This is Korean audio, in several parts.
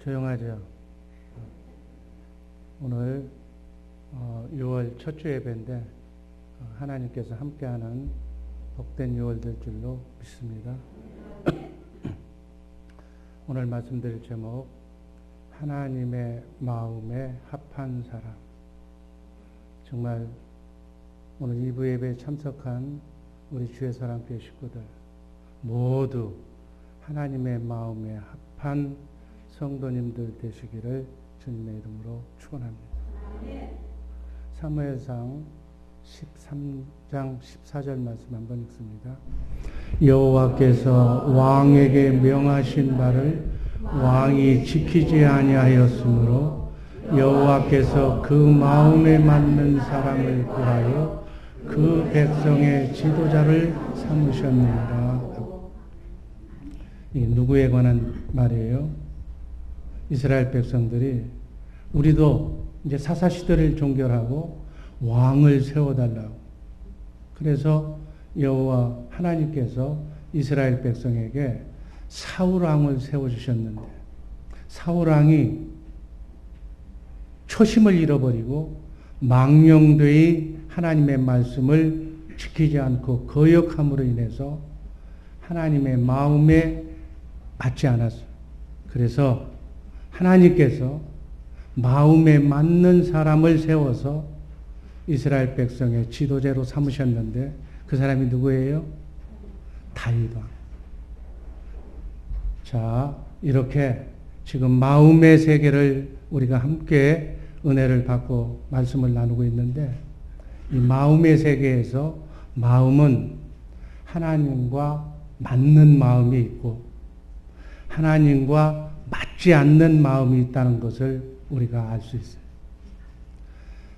조용하죠. 오늘 6월 첫 주 예배인데 하나님께서 함께하는 복된 6월 될 줄로 믿습니다. 오늘 말씀드릴 제목, 하나님의 마음에 합한 사람. 정말 오늘 2부 예배에 참석한 우리 주의 사랑교회 식구들 모두 하나님의 마음에 합한 성도님들 되시기를 주님의 이름으로 축원합니다. 사무엘상 13장 14절 말씀 한번 읽습니다. 여호와께서 왕에게 명하신 바를 왕이 지키지 아니하였으므로 여호와께서 그 마음에 맞는 사람을 구하여 그 백성의 지도자를 삼으셨느니라. 이게 누구에 관한 말이에요? 이스라엘 백성들이 우리도 이제 사사시대를 종결하고 왕을 세워달라고. 그래서 여호와 하나님께서 이스라엘 백성에게 사울왕을 세워주셨는데 사울왕이 초심을 잃어버리고 망령되이 하나님의 말씀을 지키지 않고 거역함으로 인해서 하나님의 마음에 맞지 않았어요. 그래서 하나님께서 마음에 맞는 사람을 세워서 이스라엘 백성의 지도자로 삼으셨는데 그 사람이 누구예요? 다윗 왕. 자, 이렇게 지금 마음의 세계를 우리가 함께 은혜를 받고 말씀을 나누고 있는데 이 마음의 세계에서 마음은 하나님과 맞는 마음이 있고 하나님과 맞지 않는 마음이 있다는 것을 우리가 알 수 있어요.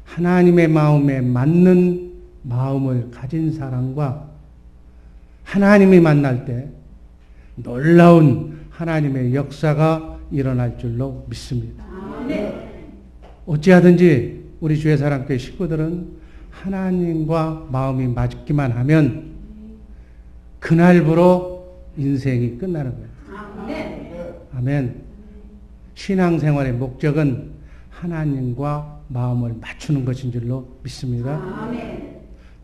하나님의 마음에 맞는 마음을 가진 사람과 하나님이 만날 때 놀라운 하나님의 역사가 일어날 줄로 믿습니다. 어찌하든지 우리 주의 사랑교회 식구들은 하나님과 마음이 맞기만 하면 그날부로 인생이 끝나는 거예요. 아멘. 신앙생활의 목적은 하나님과 마음을 맞추는 것인 줄로 믿습니다.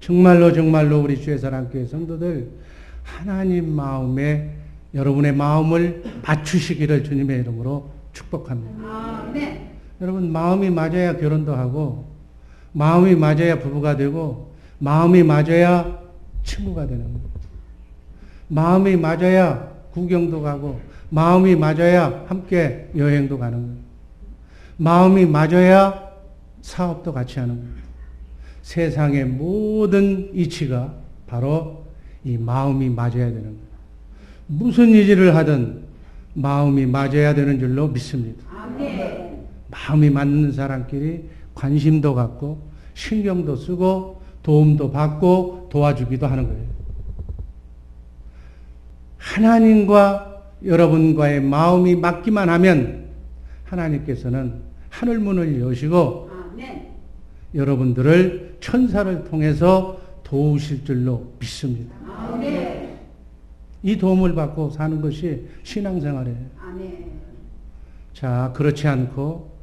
정말로 우리 주의 사랑교회 성도들 하나님 마음에 여러분의 마음을 맞추시기를 주님의 이름으로 축복합니다. 여러분 마음이 맞아야 결혼도 하고 마음이 맞아야 부부가 되고 마음이 맞아야 친구가 되는 거예요. 마음이 맞아야 구경도 가고 마음이 맞아야 함께 여행도 가는 거예요. 마음이 맞아야 사업도 같이 하는 거예요. 세상의 모든 이치가 바로 이 마음이 맞아야 되는 거예요. 무슨 일을 하든 마음이 맞아야 되는 줄로 믿습니다. 마음이 맞는 사람끼리 관심도 갖고 신경도 쓰고 도움도 받고 도와주기도 하는 거예요. 하나님과 여러분과의 마음이 맞기만 하면 하나님께서는 하늘문을 여시고 여러분들을 천사를 통해서 도우실 줄로 믿습니다. 이 도움을 받고 사는 것이 신앙생활이에요. 자, 그렇지 않고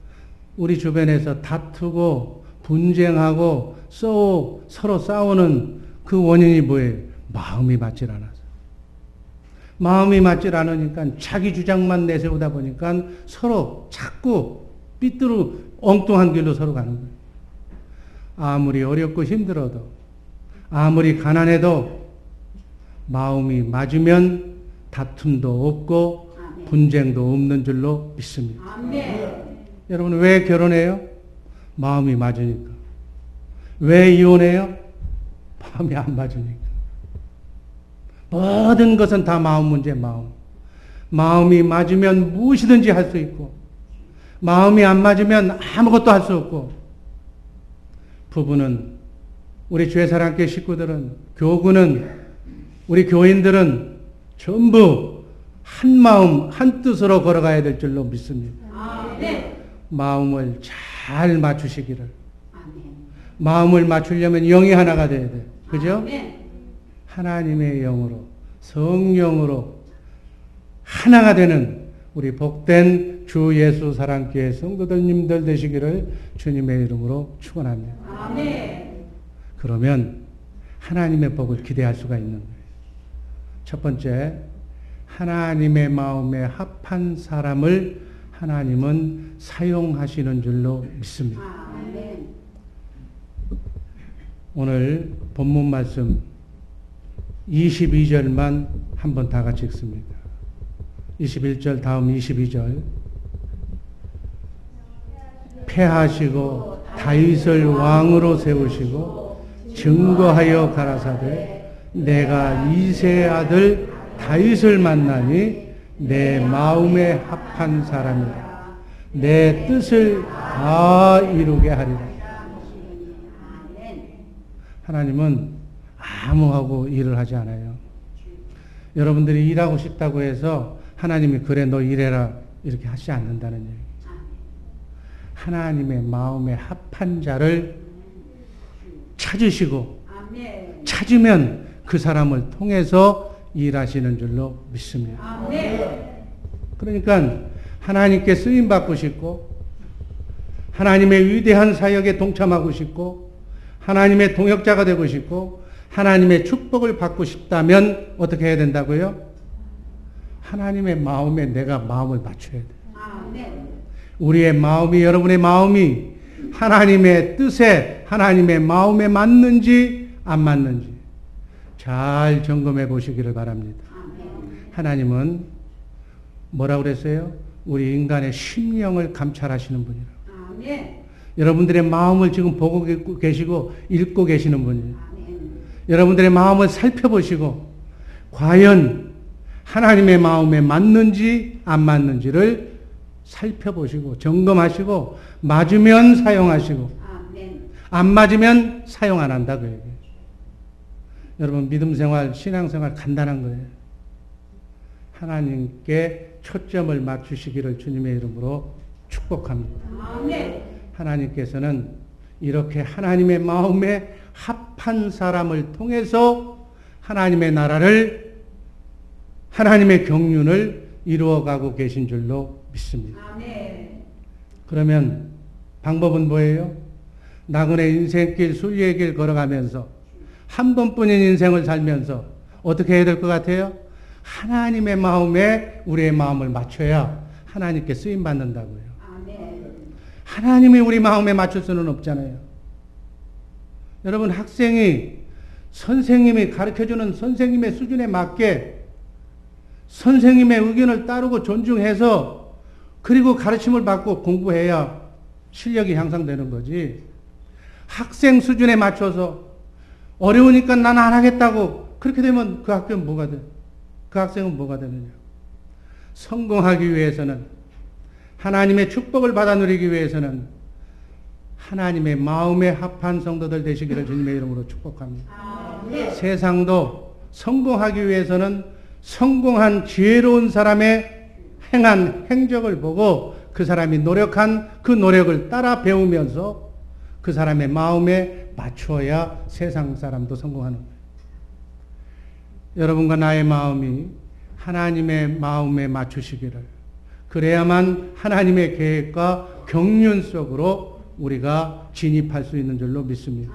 우리 주변에서 다투고 분쟁하고 서로 싸우는 그 원인이 뭐예요? 마음이 맞질 않아서. 마음이 맞질 않으니까 자기 주장만 내세우다 보니까 서로 자꾸 삐뚤어 엉뚱한 길로 서로 가는 거예요. 아무리 어렵고 힘들어도 아무리 가난해도 마음이 맞으면 다툼도 없고 분쟁도 없는 줄로 믿습니다. 여러분 왜 결혼해요? 마음이 맞으니까. 왜 이혼해요? 마음이 안 맞으니까. 모든 것은 다 마음 문제, 마음. 마음이 맞으면 무엇이든지 할 수 있고, 마음이 안 맞으면 아무것도 할 수 없고, 부부는, 우리 주의 사랑교회 식구들은, 교구는, 우리 교인들은 전부 한 마음, 한 뜻으로 걸어가야 될 줄로 믿습니다. 마음을 잘 맞추시기를. 마음을 맞추려면 영이 하나가 돼야 돼. 그죠? 하나님의 영으로, 성령으로 하나가 되는 우리 복된 주 예수 사랑교회 성도들님들 되시기를 주님의 이름으로 축원합니다. 아멘. 그러면 하나님의 복을 기대할 수가 있는 거예요. 첫 번째, 하나님의 마음에 합한 사람을 하나님은 사용하시는 줄로 믿습니다. 아멘. 오늘 본문 말씀 22절만 한번 다 같이 읽습니다. 21절 다음 22절. 패하시고 다윗을 왕으로 세우시고 증거하여 가라사대 내가 이새의 아들 다윗을 만나니 내 마음에 합한 사람이라 내 뜻을 다 이루게 하리라. 하나님은 아무하고 일을 하지 않아요. 여러분들이 일하고 싶다고 해서 하나님이 그래 너 일해라 이렇게 하지 않는다는 얘기죠. 하나님의 마음에 합한 자를 찾으시고 찾으면 그 사람을 통해서 일하시는 줄로 믿습니다. 그러니까 하나님께 쓰임 받고 싶고 하나님의 위대한 사역에 동참하고 싶고 하나님의 동역자가 되고 싶고 하나님의 축복을 받고 싶다면 어떻게 해야 된다고요? 하나님의 마음에 내가 마음을 맞춰야 돼요. 우리의 마음이 여러분의 마음이 하나님의 뜻에 하나님의 마음에 맞는지 안 맞는지 잘 점검해 보시기를 바랍니다. 하나님은 뭐라고 그랬어요? 우리 인간의 심령을 감찰하시는 분이라고. 여러분들의 마음을 지금 보고 계시고 읽고 계시는 분이에요. 여러분들의 마음을 살펴보시고 과연 하나님의 마음에 맞는지 안 맞는지를 살펴보시고 점검하시고 맞으면 사용하시고 안 맞으면 사용 안 한다 그 얘기예요. 여러분 믿음 생활, 신앙 생활 간단한 거예요. 하나님께 초점을 맞추시기를 주님의 이름으로 축복합니다. 하나님께서는 이렇게 하나님의 마음에 합한 사람을 통해서 하나님의 나라를 하나님의 경륜을 이루어가고 계신 줄로 믿습니다. 그러면 방법은 뭐예요? 나그네 인생길, 순리의 길 걸어가면서 한 번뿐인 인생을 살면서 어떻게 해야 될 것 같아요? 하나님의 마음에 우리의 마음을 맞춰야 하나님께 쓰임 받는다고요. 하나님이 우리 마음에 맞출 수는 없잖아요. 여러분 학생이 선생님이 가르쳐주는 선생님의 수준에 맞게 선생님의 의견을 따르고 존중해서 그리고 가르침을 받고 공부해야 실력이 향상되는 거지. 학생 수준에 맞춰서 어려우니까 나는 안 하겠다고 그렇게 되면 그 학교는 뭐가 돼? 그 학생은 뭐가 되느냐? 성공하기 위해서는 하나님의 축복을 받아 누리기 위해서는 하나님의 마음에 합한 성도들 되시기를 주님의 이름으로 축복합니다. 세상도 성공하기 위해서는 성공한 지혜로운 사람의 행한 행적을 보고 그 사람이 노력한 그 노력을 따라 배우면서 그 사람의 마음에 맞추어야 세상 사람도 성공하는 거예요. 여러분과 나의 마음이 하나님의 마음에 맞추시기를 그래야만 하나님의 계획과 경륜 속으로 우리가 진입할 수 있는 줄로 믿습니다.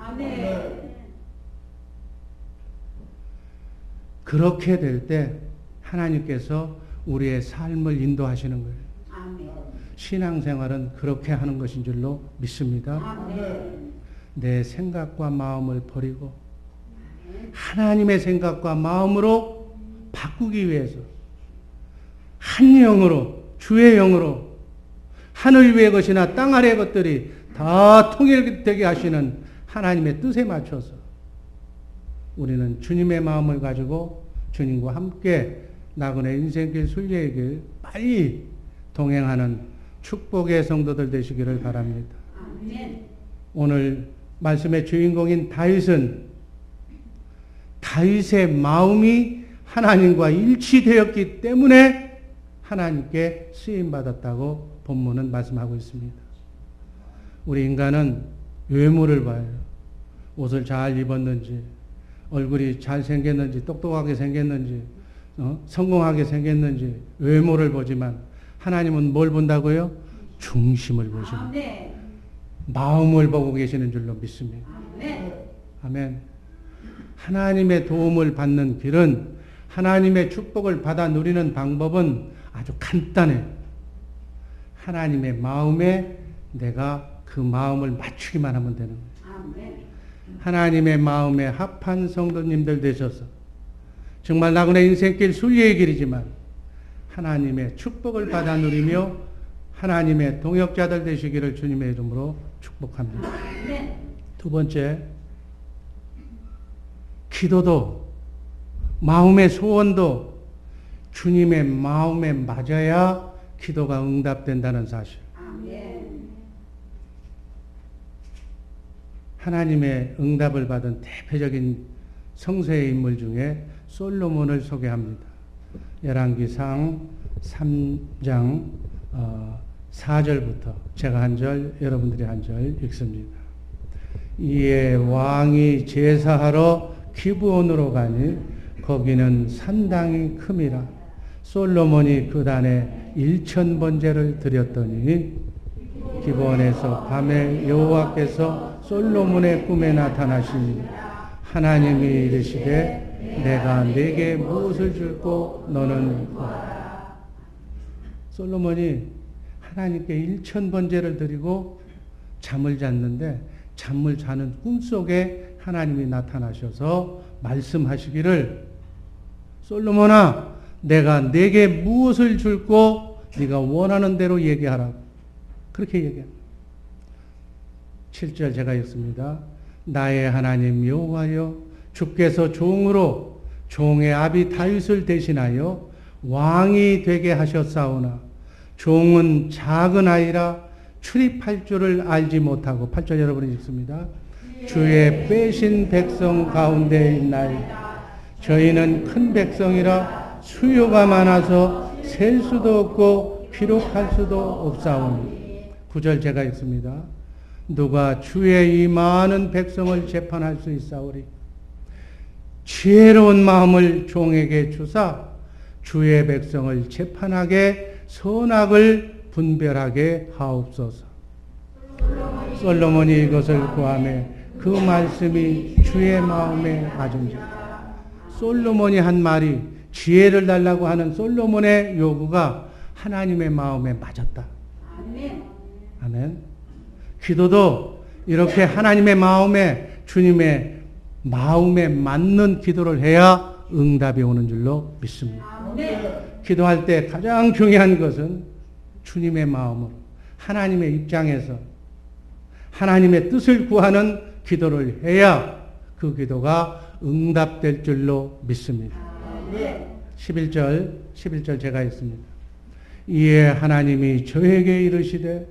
그렇게 될 때 하나님께서 우리의 삶을 인도하시는 거예요. 신앙생활은 그렇게 하는 것인 줄로 믿습니다. 내 생각과 마음을 버리고 하나님의 생각과 마음으로 바꾸기 위해서 한 영으로 주의 영으로 하늘 위의 것이나 땅 아래의 것들이 다 통일되게 하시는 하나님의 뜻에 맞춰서 우리는 주님의 마음을 가지고 주님과 함께 나그네 인생길 순례의 길 빨리 동행하는 축복의 성도들 되시기를 바랍니다. 오늘 말씀의 주인공인 다윗의 마음이 하나님과 일치되었기 때문에 하나님께 쓰임받았다고 본문은 말씀하고 있습니다. 우리 인간은 외모를 봐요. 옷을 잘 입었는지, 얼굴이 잘 생겼는지, 똑똑하게 생겼는지, 성공하게 생겼는지 외모를 보지만 하나님은 뭘 본다고요? 중심을 보십니다. 아멘. 마음을 보고 계시는 줄로 믿습니다. 아멘. 아멘. 하나님의 도움을 받는 길은, 하나님의 축복을 받아 누리는 방법은 아주 간단해요. 하나님의 마음에 내가 그 마음을 맞추기만 하면 되는 거예요. 아멘. 하나님의 마음에 합한 성도님들 되셔서 정말 나그네 인생길 순리의 길이지만 하나님의 축복을 받아 누리며 하나님의 동역자들 되시기를 주님의 이름으로 축복합니다. 아멘. 두 번째, 기도도 마음의 소원도 주님의 마음에 맞아야 기도가 응답된다는 사실. 아멘. 하나님의 응답을 받은 대표적인 성서의 인물 중에 솔로몬을 소개합니다. 열왕기상 3장 4절부터 제가 한 절, 여러분들이 한 절 읽습니다. 이에 왕이 제사하러 기브온으로 가니 거기는 산당이 큼이라. 솔로몬이 그 단에 1000번제를 드렸더니 기브온에서 밤에 여호와께서 솔로몬의 꿈에 나타나시니 하나님이 이르시되 내가 네게 무엇을 줄고 너는 구하라. 솔로몬이 하나님께 1000번제를 드리고 잠을 잤는데 잠을 자는 꿈속에 하나님이 나타나셔서 말씀하시기를 솔로몬아 내가 네게 무엇을 줄고 네가 원하는 대로 얘기하라. 그렇게 얘기합니다. 7절 제가 읽습니다. 나의 하나님 여호와여 주께서 종으로 종의 아비 다윗을 대신하여 왕이 되게 하셨사오나 종은 작은 아이라 출입할 줄을 알지 못하고 8절 여러분이 읽습니다. 주의 빼신 백성 가운데 있나이다. 저희는 큰 백성이라 수요가 많아서 셀 수도 없고 기록할 수도 없사오니 9절 제가 읽습니다. 누가 주의 이 많은 백성을 재판할 수 있사오리. 지혜로운 마음을 종에게 주사 주의 백성을 재판하게 선악을 분별하게 하옵소서. 솔로몬이 이것을 구하며 그 말씀이 주의 마음에 맞은지라. 솔로몬이 한 말이 지혜를 달라고 하는 솔로몬의 요구가 하나님의 마음에 맞았다. 아멘. 아멘. 기도도 이렇게 하나님의 마음에 주님의 마음에 맞는 기도를 해야 응답이 오는 줄로 믿습니다. 아멘. 기도할 때 가장 중요한 것은 주님의 마음으로 하나님의 입장에서 하나님의 뜻을 구하는 기도를 해야 그 기도가 응답될 줄로 믿습니다. 11절 제가 읽습니다. 이에 하나님이 저에게 이르시되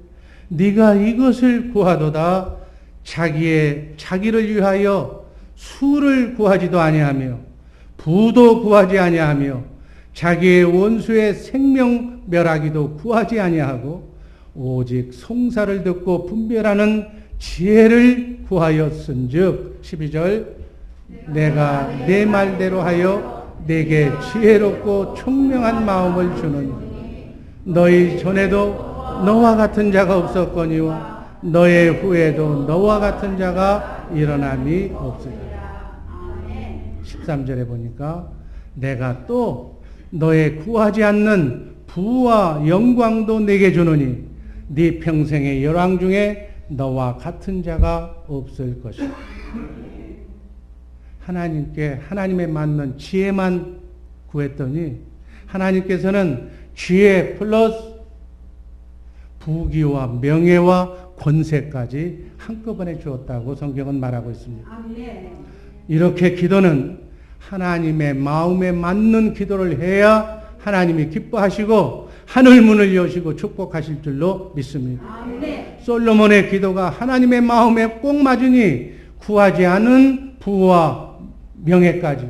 네가 이것을 구하도다. 자기를 위하여 수를 구하지도 아니하며 부도 구하지 아니하며 자기의 원수의 생명 멸하기도 구하지 아니하고 오직 송사를 듣고 분별하는 지혜를 구하였은즉 12절 내가 내 말대로 하여 내게 지혜롭고 총명한 마음을 주노니 너희 전에도 너와 같은 자가 없었거니와 너의 후에도 너와 같은 자가 일어남이 없으리라. 13절에 보니까 내가 또 너의 구하지 않는 부와 영광도 내게 주노니 네 평생의 열왕 중에 너와 같은 자가 없을 것이다. 하나님께 하나님에 맞는 지혜만 구했더니 하나님께서는 지혜 플러스 부귀와 명예와 권세까지 한꺼번에 주었다고 성경은 말하고 있습니다. 아멘. 이렇게 기도는 하나님의 마음에 맞는 기도를 해야 하나님이 기뻐하시고 하늘 문을 여시고 축복하실 줄로 믿습니다. 아멘. 솔로몬의 기도가 하나님의 마음에 꼭 맞으니 구하지 않은 부와 명예까지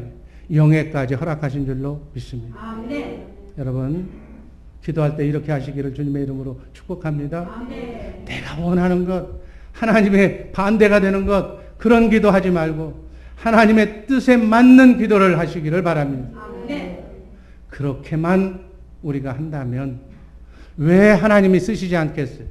영예까지 허락하신 줄로 믿습니다. 아멘. 여러분 기도할 때 이렇게 하시기를 주님의 이름으로 축복합니다. 아멘. 내가 원하는 것, 하나님의 반대가 되는 것, 그런 기도하지 말고 하나님의 뜻에 맞는 기도를 하시기를 바랍니다. 아멘. 그렇게만 우리가 한다면 왜 하나님이 쓰시지 않겠어요?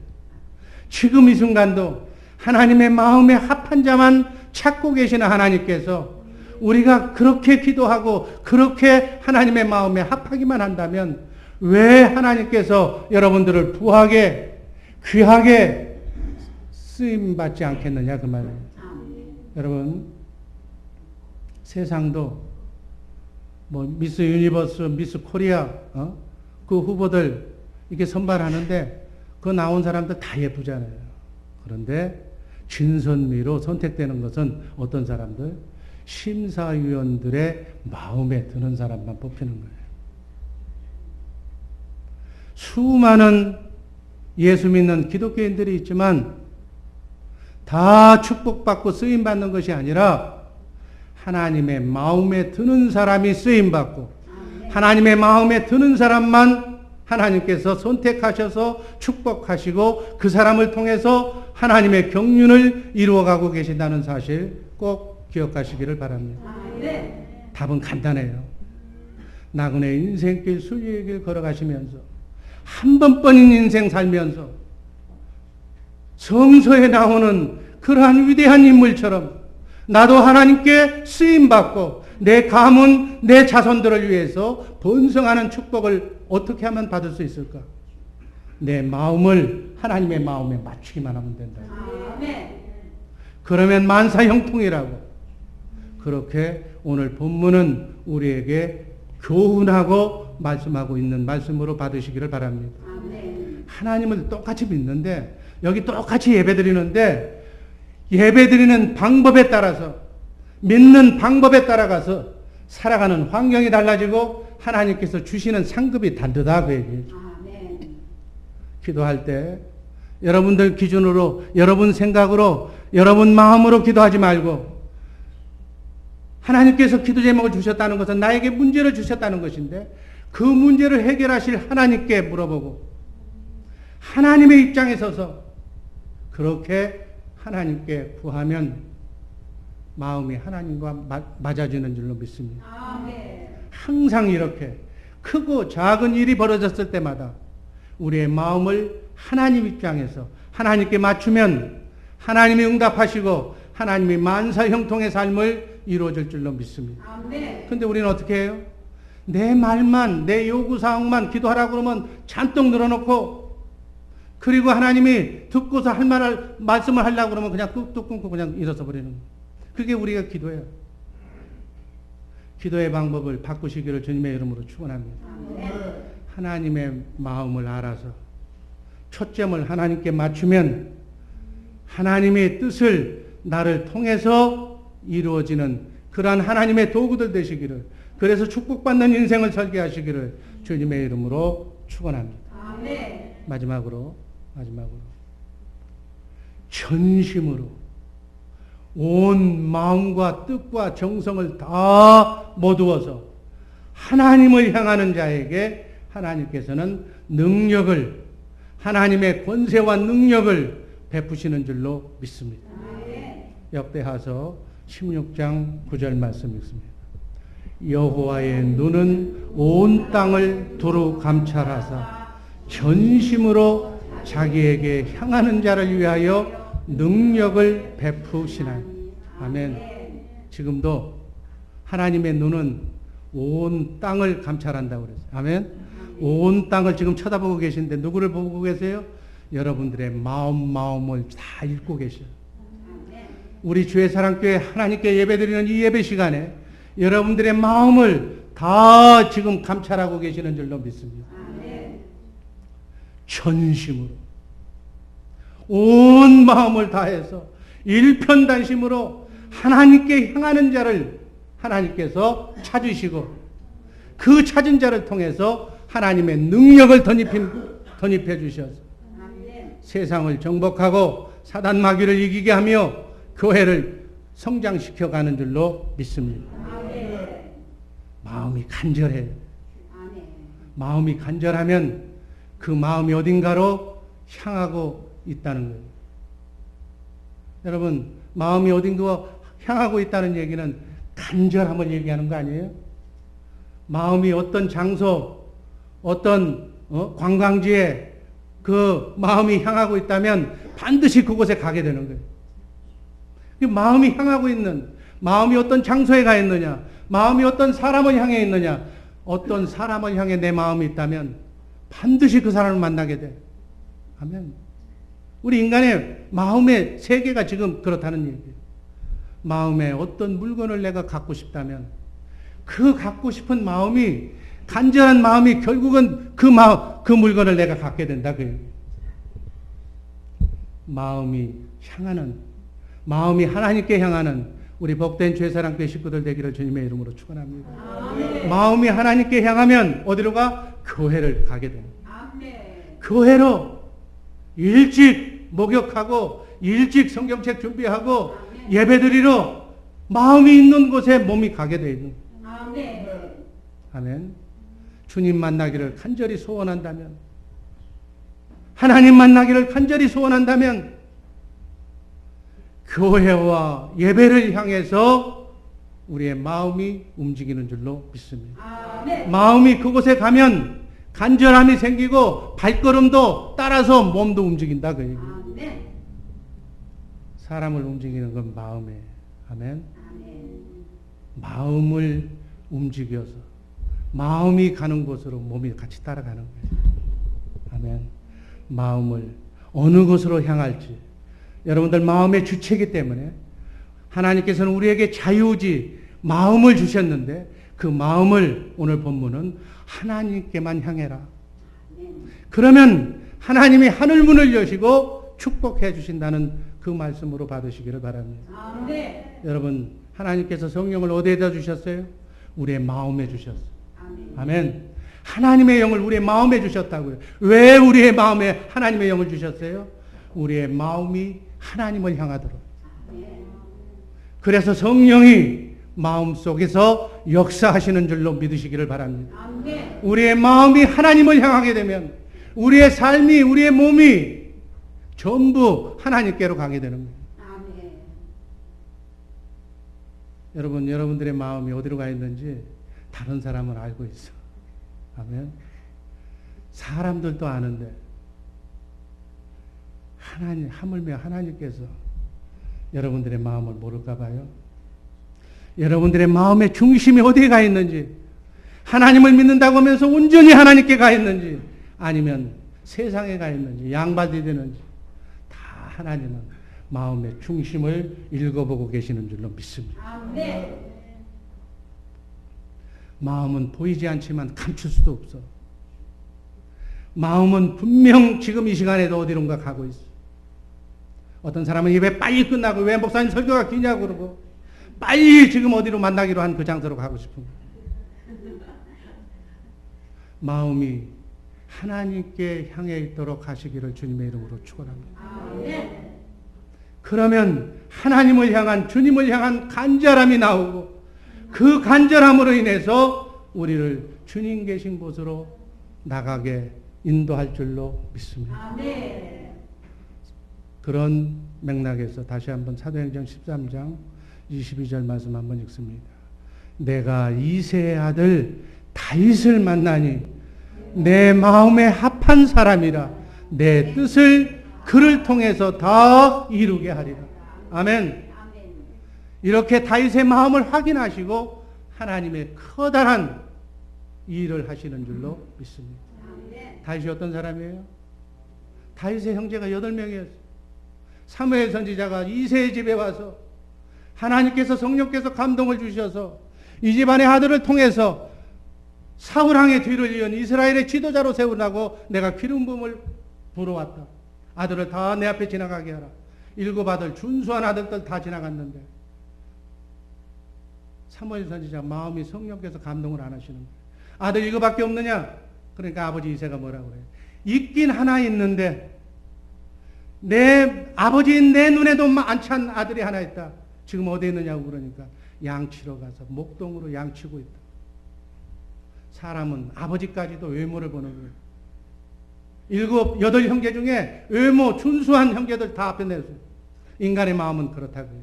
지금 이 순간도 하나님의 마음에 합한 자만 찾고 계시는 하나님께서 우리가 그렇게 기도하고 그렇게 하나님의 마음에 합하기만 한다면 왜 하나님께서 여러분들을 부하게 귀하게 쓰임받지 않겠느냐 그 말이에요. 여러분 세상도 뭐 미스 유니버스, 미스 코리아 그 후보들 이렇게 선발하는데 그 나온 사람들 다 예쁘잖아요. 그런데 진선미로 선택되는 것은 어떤 사람들? 심사위원들의 마음에 드는 사람만 뽑히는 거예요. 수많은 예수 믿는 기독교인들이 있지만 다 축복받고 쓰임받는 것이 아니라 하나님의 마음에 드는 사람이 쓰임받고 하나님의 마음에 드는 사람만 하나님께서 선택하셔서 축복하시고 그 사람을 통해서 하나님의 경륜을 이루어가고 계신다는 사실 꼭 기억하시기를 바랍니다. 답은 간단해요. 나그네 인생길 순리의 길 걸어가시면서 한 번뿐인 인생 살면서 성서에 나오는 그러한 위대한 인물처럼 나도 하나님께 쓰임받고 내 가문, 내 자손들을 위해서 번성하는 축복을 어떻게 하면 받을 수 있을까? 내 마음을 하나님의 마음에 맞추기만 하면 된다. 그러면 만사 형통이라고. 그렇게 오늘 본문은 우리에게 교훈하고 말씀하고 있는 말씀으로 받으시기를 바랍니다. 하나님을 똑같이 믿는데 여기 똑같이 예배드리는데 예배드리는 방법에 따라서 믿는 방법에 따라가서 살아가는 환경이 달라지고 하나님께서 주시는 상급이 다르다 그 얘기예요. 기도할 때 여러분들 기준으로 여러분 생각으로 여러분 마음으로 기도하지 말고 하나님께서 기도 제목을 주셨다는 것은 나에게 문제를 주셨다는 것인데 그 문제를 해결하실 하나님께 물어보고 하나님의 입장에 서서 그렇게 하나님께 구하면 마음이 하나님과 맞아지는 줄로 믿습니다. 항상 이렇게 크고 작은 일이 벌어졌을 때마다 우리의 마음을 하나님 입장에서 하나님께 맞추면 하나님이 응답하시고 하나님이 만사 형통의 삶을 이루어질 줄로 믿습니다. 그런데 우리는 어떻게 해요? 내 말만 내 요구사항만 기도하라고 그러면 잔뜩 늘어놓고 그리고 하나님이 듣고서 할 말을 말씀을 하려고 그러면 그냥 뚝뚝 끊고 그냥 일어서 버리는 거예요. 그게 우리가 기도예요. 기도의 방법을 바꾸시기를 주님의 이름으로 축원합니다. 하나님의 마음을 알아서 초점을 하나님께 맞추면 하나님의 뜻을 나를 통해서 이루어지는 그러한 하나님의 도구들 되시기를 그래서 축복받는 인생을 설계하시기를 주님의 이름으로 축원합니다. 마지막으로 전심으로 온 마음과 뜻과 정성을 다 모두어서 하나님을 향하는 자에게 하나님께서는 능력을 하나님의 권세와 능력을 베푸시는 줄로 믿습니다. 역대하서 16장 9절 말씀 읽습니다. 여호와의 눈은 온 땅을 두루 감찰하사 전심으로 자기에게 향하는 자를 위하여 능력을 베푸시나니. 아멘. 지금도 하나님의 눈은 온 땅을 감찰한다고 그랬어요. 아멘. 온 땅을 지금 쳐다보고 계신데 누구를 보고 계세요? 여러분들의 마음을 다 읽고 계셔요. 우리 주의 사랑교회 하나님께 예배드리는 이 예배 시간에 여러분들의 마음을 다 지금 감찰하고 계시는 줄로 믿습니다. 전심으로 온 마음을 다해서 일편단심으로 하나님께 향하는 자를 하나님께서 찾으시고 그 찾은 자를 통해서 하나님의 능력을 덧입혀 주셔서 세상을 정복하고 사단 마귀를 이기게 하며 교회를 성장시켜가는 줄로 믿습니다. 마음이 간절해요. 마음이 간절하면 그 마음이 어딘가로 향하고 있다는 거예요. 여러분, 마음이 어딘가로 향하고 있다는 얘기는 간절함을 얘기하는 거 아니에요? 마음이 어떤 장소, 어떤 관광지에 그 마음이 향하고 있다면 반드시 그곳에 가게 되는 거예요. 그 마음이 향하고 있는, 마음이 어떤 장소에 가 있느냐, 마음이 어떤 사람을 향해 있느냐, 어떤 사람을 향해 내 마음이 있다면 반드시 그 사람을 만나게 돼. 아멘. 우리 인간의 마음의 세계가 지금 그렇다는 얘기예요. 마음에 어떤 물건을 내가 갖고 싶다면 그 갖고 싶은 마음이, 간절한 마음이 결국은 그 물건을 내가 갖게 된다. 그 얘기예요. 마음이 향하는, 마음이 하나님께 향하는 우리 복된 죄사랑교회 식구들 되기를 주님의 이름으로 축원합니다. 아멘. 마음이 하나님께 향하면 어디로 가? 교회를 가게 됩니다. 아멘. 교회로 일찍 목욕하고 일찍 성경책 준비하고 예배드리러 마음이 있는 곳에 몸이 가게 되어 있는 거예요. 아멘. 아멘. 주님 만나기를 간절히 소원한다면, 하나님 만나기를 간절히 소원한다면 교회와 예배를 향해서 우리의 마음이 움직이는 줄로 믿습니다. 아멘. 마음이 그곳에 가면 간절함이 생기고 발걸음도 따라서 몸도 움직인다 그 얘기예요. 아멘. 사람을 움직이는 건 마음이에요. 아멘. 아멘. 마음을 움직여서 마음이 가는 곳으로 몸이 같이 따라가는 거예요. 아멘. 마음을 어느 곳으로 향할지, 여러분들 마음의 주체이기 때문에 하나님께서는 우리에게 자유지 마음을 주셨는데 그 마음을 오늘 본문은 하나님께만 향해라. 그러면 하나님이 하늘문을 여시고 축복해 주신다는 그 말씀으로 받으시기를 바랍니다. 아멘. 여러분, 하나님께서 성령을 어디에다 주셨어요? 우리의 마음에 주셨어요. 아멘. 아멘. 하나님의 영을 우리의 마음에 주셨다고요. 왜 우리의 마음에 하나님의 영을 주셨어요? 우리의 마음이 하나님을 향하도록. 그래서 성령이 마음속에서 역사하시는 줄로 믿으시기를 바랍니다. 아멘. 우리의 마음이 하나님을 향하게 되면 우리의 삶이, 우리의 몸이 전부 하나님께로 가게 되는 거예요. 아멘. 여러분, 여러분들의 마음이 어디로 가 있는지 다른 사람은 알고 있어. 아멘. 사람들도 아는데 하나님, 하물며 하나님께서 여러분들의 마음을 모를까 봐요. 여러분들의 마음의 중심이 어디에 가 있는지, 하나님을 믿는다고 하면서 온전히 하나님께 가 있는지, 아니면 세상에 가 있는지, 양발되는지, 다 하나님은 마음의 중심을 읽어보고 계시는 줄로 믿습니다. 아멘. 마음은 보이지 않지만 감출 수도 없어. 마음은 분명 지금 이 시간에도 어디론가 가고 있어. 어떤 사람은 예배 빨리 끝나고 왜 목사님 설교가 기냐고 그러고 빨리 지금 어디로 만나기로 한 그 장소로 가고 싶은 거예요. 마음이 하나님께 향해 있도록 하시기를 주님의 이름으로 축원합니다. 아멘. 그러면 하나님을 향한, 주님을 향한 간절함이 나오고 그 간절함으로 인해서 우리를 주님 계신 곳으로 나가게 인도할 줄로 믿습니다. 아멘. 그런 맥락에서 다시 한번 사도행전 13장 22절 말씀 한번 읽습니다. 내가 이새의 아들 다윗을 만나니 내 마음에 합한 사람이라 내 뜻을 그를 통해서 다 이루게 하리라. 아멘. 아멘. 이렇게 다윗의 마음을 확인하시고 하나님의 커다란 일을 하시는 줄로 믿습니다. 아멘. 다윗이 어떤 사람이에요? 다윗의 형제가 8명이었어요. 사무엘 선지자가 이새의 집에 와서 하나님께서, 성령께서 감동을 주셔서 이 집안의 아들을 통해서 사울왕의 뒤를 이은 이스라엘의 지도자로 세우라고 내가 기름 부음을 불어왔다. 아들을 다 내 앞에 지나가게 하라. 7 아들, 준수한 아들들 다 지나갔는데 사무엘 선지자 마음이 성령께서 감동을 안 하시는 거예요. 아들 이거밖에 없느냐? 그러니까 아버지 이새가 뭐라고 그래요? 있긴 하나 있는데 내 아버지인 내 눈에도 안 찬 아들이 하나 있다. 지금 어디 있느냐고 그러니까 양치러 가서 목동으로 양치고 있다. 사람은 아버지까지도 외모를 보는 거예요. 7, 8 형제 중에 외모 준수한 형제들 다 앞에 내세요. 인간의 마음은 그렇다고요.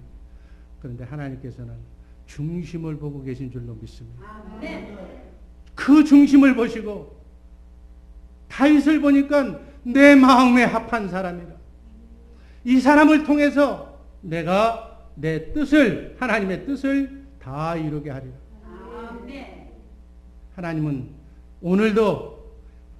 그런데 하나님께서는 중심을 보고 계신 줄로 믿습니다. 아멘. 그 중심을 보시고 다윗을 보니까 내 마음에 합한 사람이라. 이 사람을 통해서 내가 내 뜻을, 하나님의 뜻을 다 이루게 하리라. 아멘. 하나님은 오늘도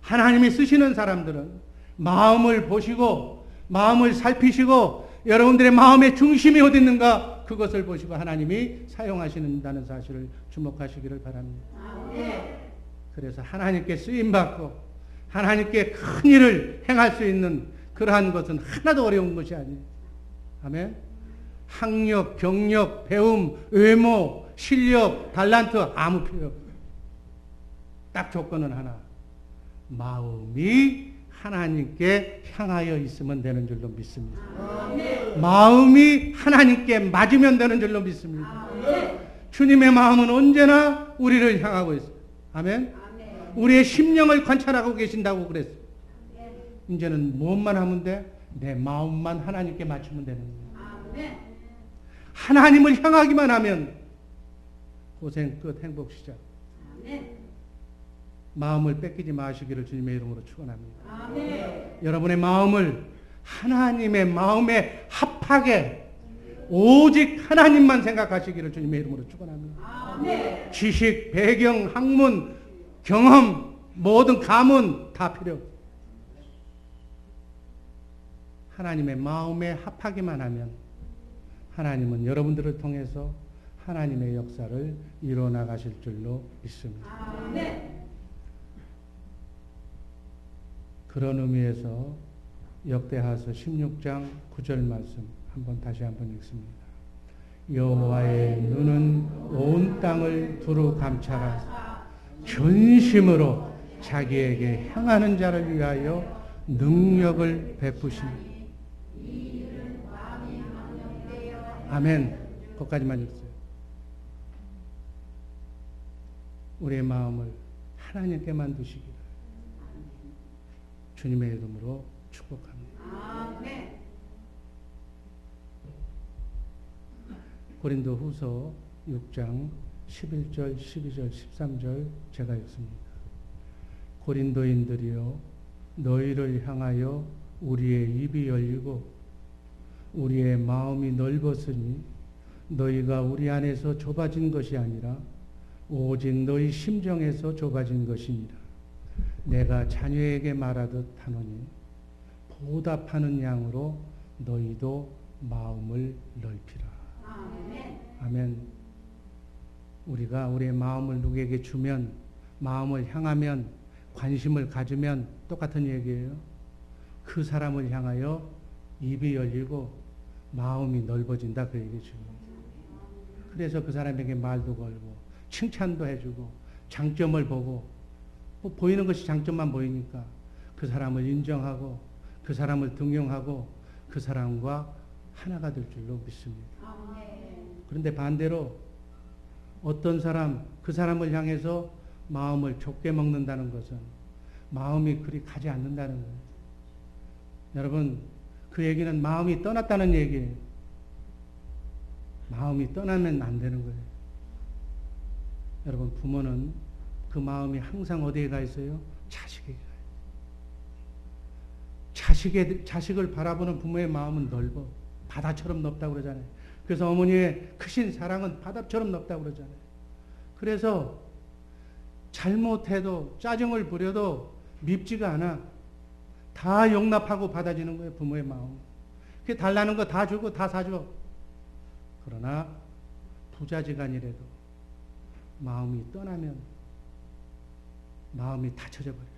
하나님이 쓰시는 사람들은 마음을 보시고 마음을 살피시고 여러분들의 마음의 중심이 어디 있는가 그것을 보시고 하나님이 사용하시는다는 사실을 주목하시기를 바랍니다. 아멘. 그래서 하나님께 쓰임받고 하나님께 큰 일을 행할 수 있는 그러한 것은 하나도 어려운 것이 아니에요. 아멘. 학력, 경력, 배움, 외모, 실력, 달란트 아무 필요 없어요. 딱 조건은 하나. 마음이 하나님께 향하여 있으면 되는 줄로 믿습니다. 아멘. 마음이 하나님께 맞으면 되는 줄로 믿습니다. 아멘. 주님의 마음은 언제나 우리를 향하고 있어요. 아멘. 아멘. 우리의 심령을 관찰하고 계신다고 그랬어요. 아멘. 이제는 무엇만 하면 돼? 내 마음만 하나님께 맞추면 되는 거예요. 아멘. 하나님을 향하기만 하면 고생 끝, 행복 시작. 아멘. 마음을 뺏기지 마시기를 주님의 이름으로 축원합니다. 아멘. 여러분의 마음을 하나님의 마음에 합하게 오직 하나님만 생각하시기를 주님의 이름으로 축원합니다. 아멘. 지식, 배경, 학문, 경험, 모든 가문 다 필요 없어요. 하나님의 마음에 합하기만 하면 하나님은 여러분들을 통해서 하나님의 역사를 이루어 나가실 줄로 믿습니다. 아멘. 그런 의미에서 역대하서 16장 9절 말씀 다시 한번 읽습니다. 여호와의 눈은 온 땅을 두루 감찰하사 전심으로 자기에게 향하는 자를 위하여 능력을 베푸시니. 아멘. 거기까지만 읽어요. 우리의 마음을 하나님께만 두시기를 주님의 이름으로 축복합니다. 아멘. 고린도 후서 6장 11절, 12절, 13절 제가 읽습니다. 고린도인들이여 너희를 향하여 우리의 입이 열리고 우리의 마음이 넓었으니 너희가 우리 안에서 좁아진 것이 아니라 오직 너희 심정에서 좁아진 것이니라. 내가 자녀에게 말하듯 하노니 보답하는 양으로 너희도 마음을 넓히라. 아멘. 아멘. 우리가 우리의 마음을 누구에게 주면, 마음을 향하면, 관심을 가지면 똑같은 얘기예요. 그 사람을 향하여 입이 열리고 마음이 넓어진다 그 얘기죠. 그래서 그 사람에게 말도 걸고 칭찬도 해주고 장점을 보고 보이는 것이 장점만 보이니까 그 사람을 인정하고 그 사람을 등용하고 그 사람과 하나가 될 줄로 믿습니다. 아멘. 그런데 반대로 어떤 사람, 그 사람을 향해서 마음을 좁게 먹는다는 것은 마음이 그리 가지 않는다는 거예요. 여러분, 그 얘기는 마음이 떠났다는 얘기예요. 마음이 떠나면 안 되는 거예요. 여러분, 부모는 그 마음이 항상 어디에 가 있어요? 자식에게 가요. 자식을 바라보는 부모의 마음은 넓어. 바다처럼 넓다고 그러잖아요. 그래서 어머니의 크신 사랑은 바다처럼 넓다고 그러잖아요. 그래서 잘못해도 짜증을 부려도 밉지가 않아. 다 용납하고 받아주는 거예요. 부모의 마음. 그 달라는 거 다 주고 다 사줘. 그러나 부자지간이라도 마음이 떠나면 마음이 닫혀져 버려요.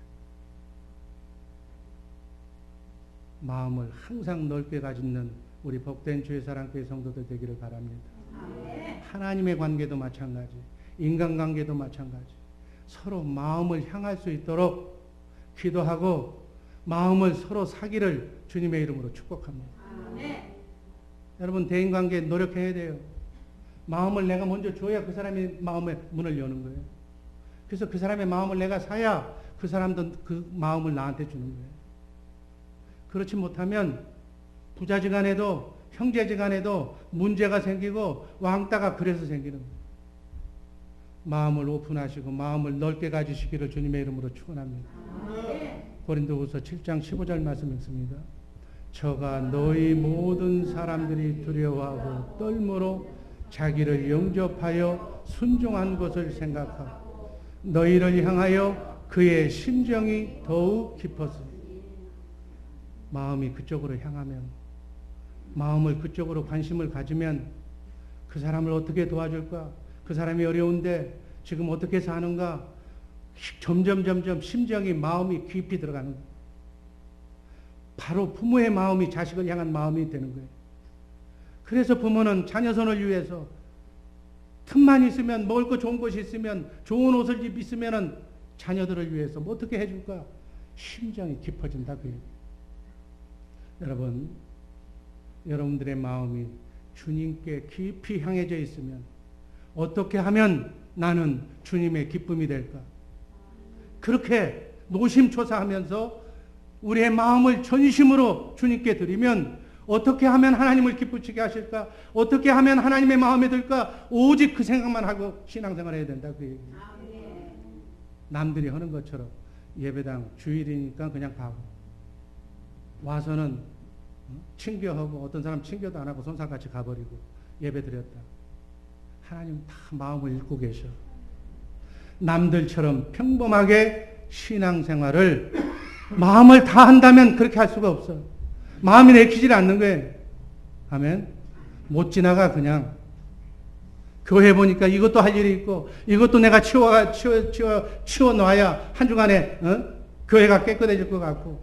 마음을 항상 넓게 가지는 우리 복된 주의 사랑교회 성도들 되기를 바랍니다. 아멘. 하나님의 관계도 마찬가지, 인간관계도 마찬가지. 서로 마음을 향할 수 있도록 기도하고 마음을 서로 사기를 주님의 이름으로 축복합니다. 아멘. 여러분, 대인관계 노력해야 돼요. 마음을 내가 먼저 줘야 그 사람이 마음의 문을 여는 거예요. 그래서 그 사람의 마음을 내가 사야 그 사람도 그 마음을 나한테 주는 거예요. 그렇지 못하면 부자지간에도 형제지간에도 문제가 생기고 왕따가 그래서 생기는 거예요. 마음을 오픈하시고 마음을 넓게 가지시기를 주님의 이름으로 축원합니다. 아멘. 고린도후서 7장 15절 말씀 읽습니다. 저가 너희 모든 사람들이 두려워하고 떨므로 자기를 영접하여 순종한 것을 생각하고 너희를 향하여 그의 심정이 더욱 깊어서 마음이 그쪽으로 향하면, 마음을 그쪽으로 관심을 가지면 그 사람을 어떻게 도와줄까? 그 사람이 어려운데 지금 어떻게 사는가? 점점 심정이, 마음이 깊이 들어가는 거예요. 바로 부모의 마음이 자식을 향한 마음이 되는 거예요. 그래서 부모는 자녀 손을 위해서 틈만 있으면, 먹을 거 좋은 것이 있으면, 좋은 옷을 입으면 자녀들을 위해서 뭐 어떻게 해줄까? 심정이 깊어진다 그 얘기예요. 여러분, 여러분들의 마음이 주님께 깊이 향해져 있으면 어떻게 하면 나는 주님의 기쁨이 될까? 그렇게 노심초사하면서 우리의 마음을 전심으로 주님께 드리면 어떻게 하면 하나님을 기쁘시게 하실까? 어떻게 하면 하나님의 마음에 들까? 오직 그 생각만 하고 신앙생활을 해야 된다 그 얘기예요. 남들이 하는 것처럼 예배당 주일이니까 그냥 가고 와서는 친교하고, 어떤 사람 친교도 안 하고 손살같이 가버리고 예배 드렸다. 하나님 다 마음을 읽고 계셔. 남들처럼 평범하게 신앙생활을 마음을 다 한다면 그렇게 할 수가 없어. 마음이 내키질 않는 거예요. 아멘. 못 지나가. 그냥 교회 보니까 이것도 할 일이 있고 이것도 내가 치워놔야 한 주간에 교회가 깨끗해질 것 같고,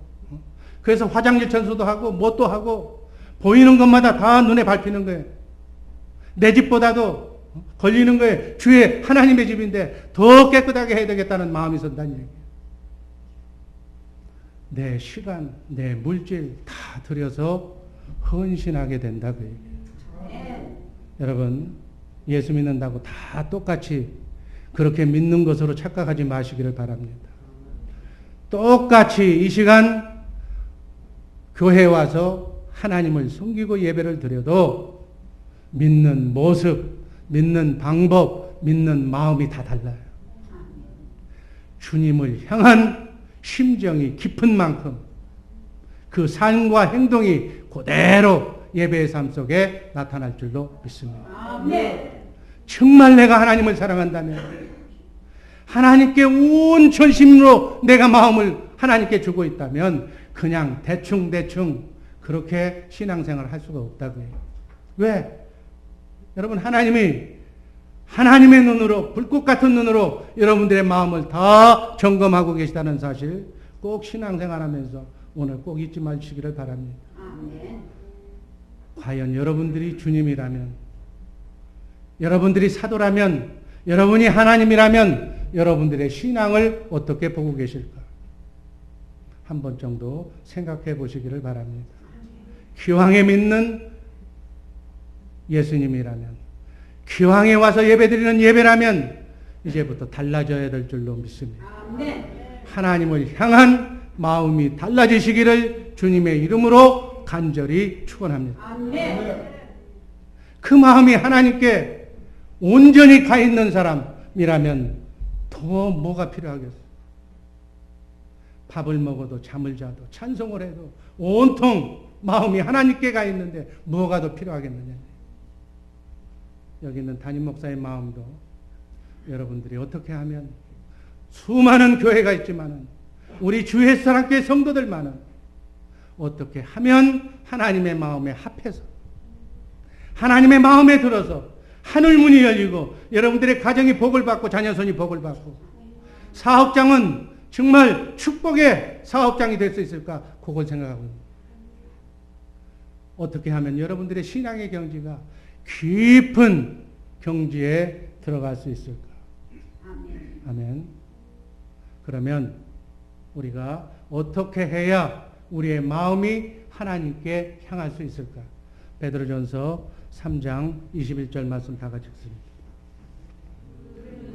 그래서 화장실 청소도 하고 뭣도 하고 보이는 것마다 다 눈에 밟히는 거예요. 내 집보다도 걸리는 거예요. 주의 하나님의 집인데 더 깨끗하게 해야 되겠다는 마음이 선다는 얘기예요. 내 시간, 내 물질 다 들여서 헌신하게 된다 그 얘기예요. 여러분, 예수 믿는다고 다 똑같이 그렇게 믿는 것으로 착각하지 마시기를 바랍니다. 똑같이 이 시간 교회에 와서 하나님을 섬기고 예배를 드려도 믿는 모습, 믿는 방법, 믿는 마음이 다 달라요. 주님을 향한 심정이 깊은 만큼 그 삶과 행동이 그대로 예배의 삶 속에 나타날 줄로 믿습니다. 정말 내가 하나님을 사랑한다면, 하나님께 온 전심으로 내가 마음을 하나님께 주고 있다면 그냥 대충 그렇게 신앙생활을 할 수가 없다고요. 왜? 여러분, 하나님의 눈으로, 불꽃 같은 눈으로 여러분들의 마음을 다 점검하고 계시다는 사실 꼭 신앙생활하면서 오늘 꼭 잊지 마시기를 바랍니다. 과연 여러분들이 주님이라면, 여러분들이 사도라면, 여러분이 하나님이라면 여러분들의 신앙을 어떻게 보고 계실까? 한 번 정도 생각해 보시기를 바랍니다. 기왕에 믿는 예수님이라면, 기왕에 와서 예배드리는 예배라면 이제부터 달라져야 될 줄로 믿습니다. 하나님을 향한 마음이 달라지시기를 주님의 이름으로 간절히 축원합니다. 그 마음이 하나님께 온전히 가 있는 사람이라면 더 뭐가 필요하겠어요? 밥을 먹어도 잠을 자도 찬송을 해도 온통 마음이 하나님께 가 있는데 뭐가 더 필요하겠느냐. 여기 있는 담임 목사의 마음도 여러분들이 어떻게 하면, 수많은 교회가 있지만은 우리 주의 사랑교회 성도들만은 어떻게 하면 하나님의 마음에 합해서, 하나님의 마음에 들어서 하늘 문이 열리고 여러분들의 가정이 복을 받고 자녀손이 복을 받고 사업장은 정말 축복의 사업장이 될 수 있을까? 그걸 생각하고 있습니다. 어떻게 하면 여러분들의 신앙의 경지가 깊은 경지에 들어갈 수 있을까? 아멘. 그러면 우리가 어떻게 해야 우리의 마음이 하나님께 향할 수 있을까? 베드로전서 3장 21절 말씀 다 같이 읽습니다.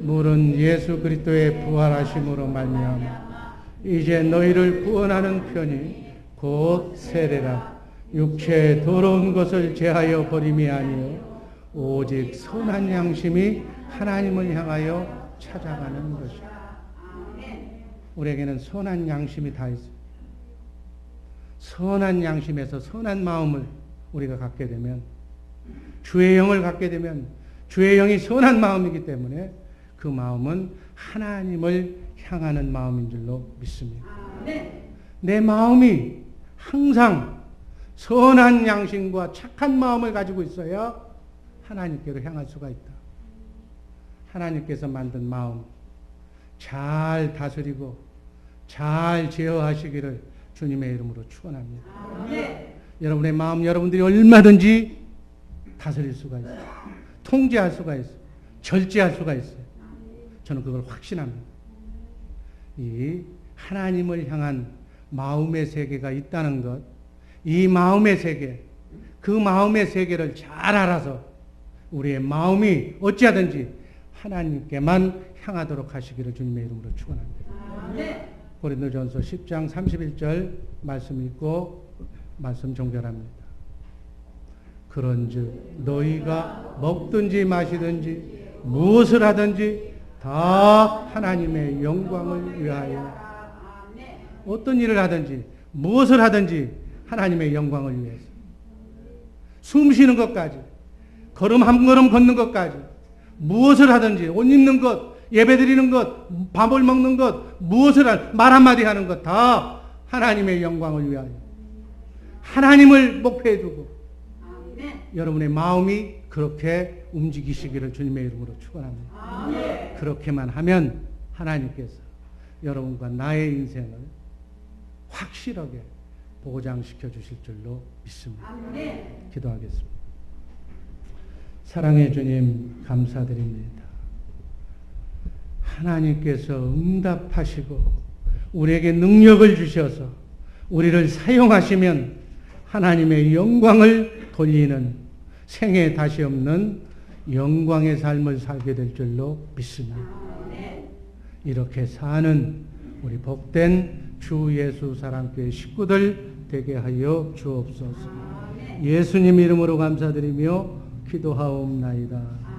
물은 예수 그리스도의 부활하심으로 말미암아 이제 너희를 구원하는 편이 곧 세례라. 육체의 더러운 것을 제하여 버림이 아니요 오직 선한 양심이 하나님을 향하여 찾아가는 것이다. 우리에게는 선한 양심이 다 있어요. 선한 양심에서 선한 마음을 우리가 갖게 되면, 주의 영을 갖게 되면, 주의 영이 선한 마음이기 때문에 그 마음은 하나님을 향하는 마음인 줄로 믿습니다. 내 마음이 항상 선한 양심과 착한 마음을 가지고 있어야 하나님께로 향할 수가 있다. 하나님께서 만든 마음 잘 다스리고 잘 제어하시기를 주님의 이름으로 축원합니다. 여러분의 마음 여러분들이 얼마든지 다스릴 수가 있어요. 통제할 수가 있어요. 절제할 수가 있어요. 저는 그걸 확신합니다. 이 하나님을 향한 마음의 세계가 있다는 것, 이 마음의 세계, 그 마음의 세계를 잘 알아서 우리의 마음이 어찌하든지 하나님께만 향하도록 하시기를 주님의 이름으로 축원합니다. 고린도전서 10장 31절 말씀 읽고 말씀 종결합니다. 그런즉 너희가 먹든지 마시든지 무엇을 하든지 다 하나님의 영광을 위하여, 어떤 일을 하든지 무엇을 하든지 하나님의 영광을 위해서, 숨 쉬는 것까지, 걸음 한 걸음 걷는 것까지, 무엇을 하든지, 옷 입는 것, 예배 드리는 것, 밥을 먹는 것, 무엇을 말 한마디 하는 것 다 하나님의 영광을 위하여, 하나님을 목표에 두고 여러분의 마음이 그렇게 움직이시기를 주님의 이름으로 축원합니다. 그렇게만 하면 하나님께서 여러분과 나의 인생을 확실하게 보장시켜 주실 줄로 믿습니다. 기도하겠습니다. 사랑의 주님 감사드립니다. 하나님께서 응답하시고 우리에게 능력을 주셔서 우리를 사용하시면 하나님의 영광을 돌리는 생애 다시 없는 영광의 삶을 살게 될 줄로 믿습니다. 이렇게 사는 우리 복된 주 예수 사랑교회 식구들 되게 하여 주옵소서. 예수님 이름으로 감사드리며 기도하옵나이다.